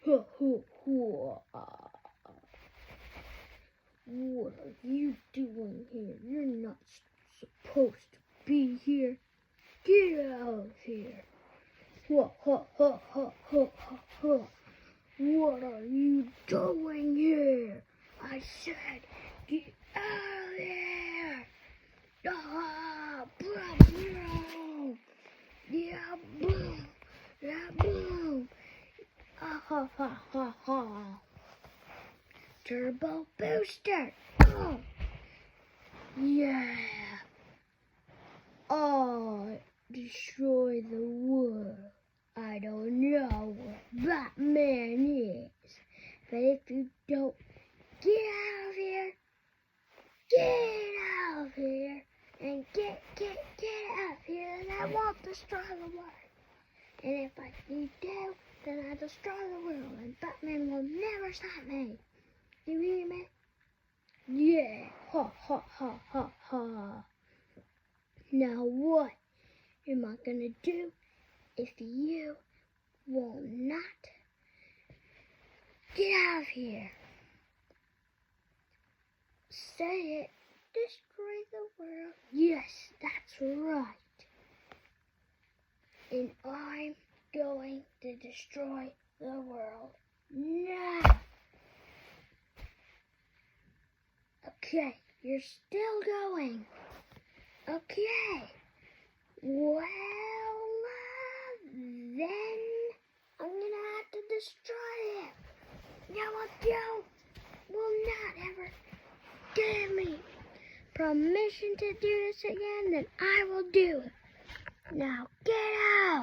Ha, ha, ha. What are you doing here? You're not supposed to be here. Get out of here. Ha, ha, ha, ha, ha, ha, ha. What are you doing here? I said, get out of here. Ah, blah, blah. Yeah, boom. Yeah, boom. Ha, ha, ha, ha, ha. Turbo booster. Oh. Yeah. Oh, destroy the world. I don't know what Batman is, but if you don't get out of here, and get out of here, and I won't destroy the world. And if you do, then I destroy the world, and Batman will never stop me. You hear me? Yeah, ha ha ha ha ha. Now what am I gonna do if you will not get out of here? Say it. Destroy the world. Yes, that's right. And I'm going to destroy the world now. Okay, you're still going. Okay. Well, then I'm gonna have to destroy it. Now if you will not ever give me permission to do this again, then I will do it. Now get out!